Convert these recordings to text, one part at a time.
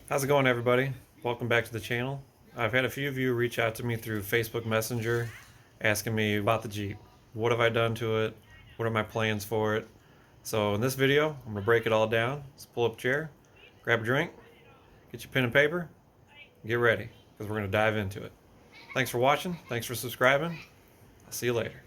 How's it going, everybody? Welcome back to the channel. I've had a few of you reach out to me through Facebook Messenger asking me about the Jeep. What have I done to it? What are my plans for it? So in this video, I'm going to break it all down. Let's pull up a chair, grab a drink, get your pen and paper, and get ready, because we're going to dive into it. Thanks for watching. Thanks for subscribing. I'll see you later.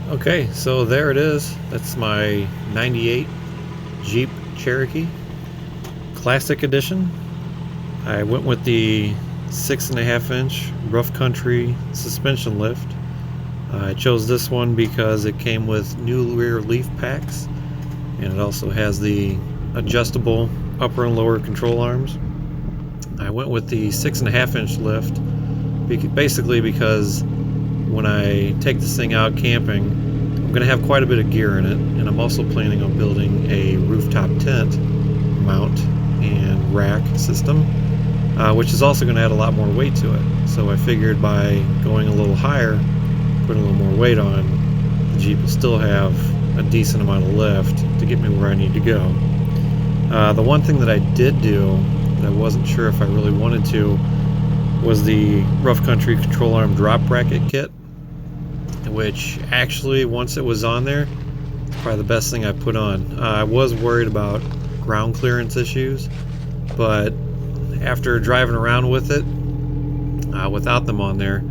Okay, so there it is. That's my 98 Jeep Cherokee Classic Edition. I went with the 6.5-inch rough country suspension lift. I chose this one because it came with new rear leaf packs, and it also has the adjustable upper and lower control arms. I went with the 6.5-inch lift basically because when I take this thing out camping, I'm going to have quite a bit of gear in it, and I'm also planning on building a rooftop tent mount and rack system, which is also going to add a lot more weight to it. So I figured by going a little higher, putting a little more weight on, the Jeep will still have a decent amount of lift to get me where I need to go. The one thing that I did do that I wasn't sure if I really wanted to was the rough country control arm drop bracket kit, which actually, once it was on there, it's probably the best thing I put on. I was worried about ground clearance issues, but after driving around with it without them on there,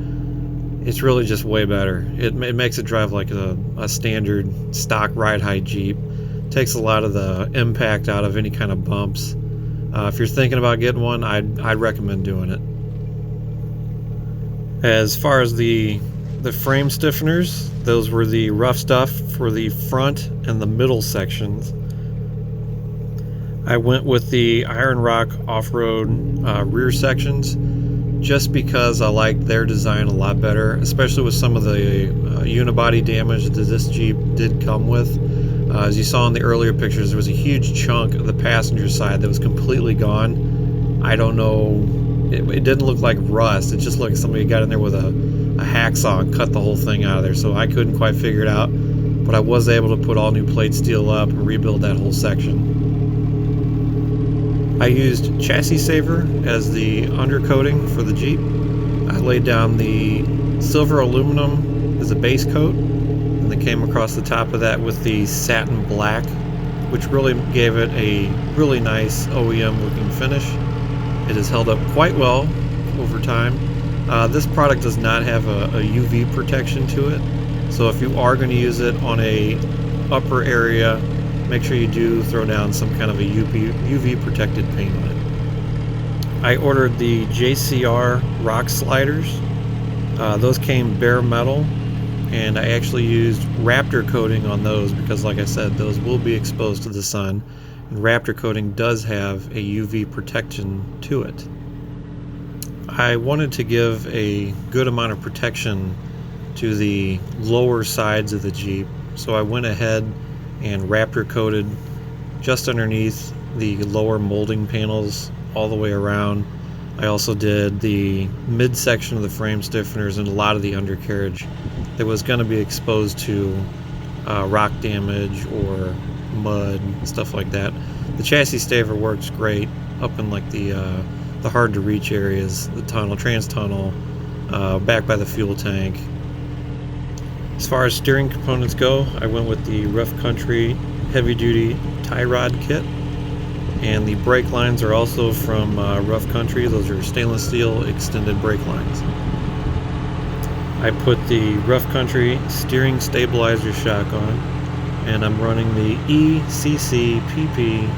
it's really just way better. It makes it drive like a standard stock ride height Jeep. Takes a lot of the impact out of any kind of bumps. If you're thinking about getting one, I'd recommend doing it. As far as the frame stiffeners, those were the rough stuff for the front and the middle sections. I went with the Iron Rock off-road rear sections just because I liked their design a lot better, especially with some of the unibody damage that this Jeep did come with. As you saw in the earlier pictures, there was a huge chunk of the passenger side that was completely gone. I don't know, it didn't look like rust, it just looked like somebody got in there with a hacksaw and cut the whole thing out of there, so I couldn't quite figure it out, but I was able to put all new plate steel up and rebuild that whole section. I used Chassis Saver as the undercoating for the Jeep. I laid down the silver aluminum as a base coat, and then came across the top of that with the satin black, which really gave it a really nice OEM looking finish. It has held up quite well over time. This product does not have a UV protection to it, so if you are going to use it on a upper area, make sure you do throw down some kind of a UV protected paint on it. I ordered the Jcr Rock Sliders. Those came bare metal, and I actually used Raptor coating on those because, like I said, those will be exposed to the sun, and Raptor coating does have a UV protection to it. I wanted to give a good amount of protection to the lower sides of the Jeep, so I went ahead and Raptor coated just underneath the lower molding panels all the way around. I also did the midsection of the frame stiffeners and a lot of the undercarriage that was going to be exposed to rock damage or mud, stuff like that. The chassis staver works great up in like the hard to reach areas, the tunnel, trans tunnel, back by the fuel tank. As far as steering components go, I went with the Rough Country heavy duty tie rod kit, and the brake lines are also from Rough Country. Those are stainless steel extended brake lines. I put the Rough Country steering stabilizer shock on, and I'm running the ECCPP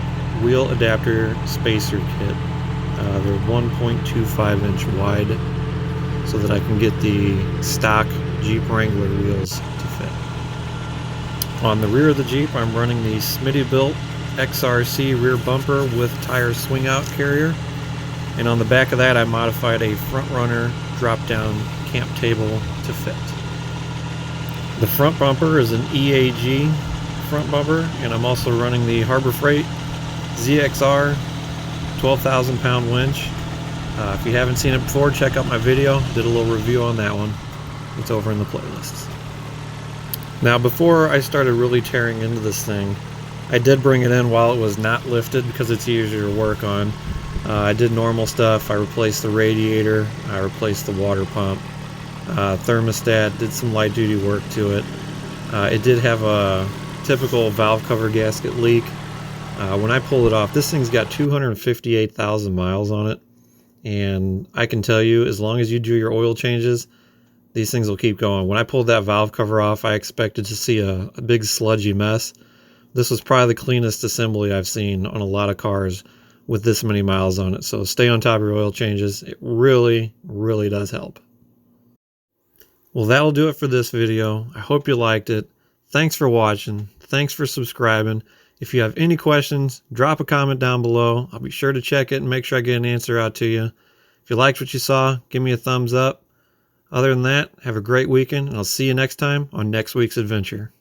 wheel adapter spacer kit. They're 1.25 inch wide, so that I can get the stock Jeep Wrangler wheels to fit. On the rear of the Jeep, I'm running the Smittybilt XRC rear bumper with tire swing out carrier, and on the back of that I modified a front runner drop down camp table to fit. The front bumper is an EAG front bumper, and I'm also running the Harbor Freight ZXR 12,000 pound winch. If you haven't seen it before, check out my video. Did a little review on that one. It's over in the playlists. Now, before I started really tearing into this thing, I did bring it in while it was not lifted because it's easier to work on. I did normal stuff. I replaced the radiator. I replaced the water pump. Thermostat, did some light duty work to it. It did have a typical valve cover gasket leak. When I pulled it off, this thing's got 258,000 miles on it. And I can tell you, as long as you do your oil changes, these things will keep going. When I pulled that valve cover off, I expected to see a big sludgy mess. This was probably the cleanest assembly I've seen on a lot of cars with this many miles on it. So stay on top of your oil changes. It really, really does help. Well, that'll do it for this video. I hope you liked it. Thanks for watching. Thanks for subscribing. If you have any questions, drop a comment down below. I'll be sure to check it and make sure I get an answer out to you. If you liked what you saw, give me a thumbs up. Other than that, have a great weekend, and I'll see you next time on next week's adventure.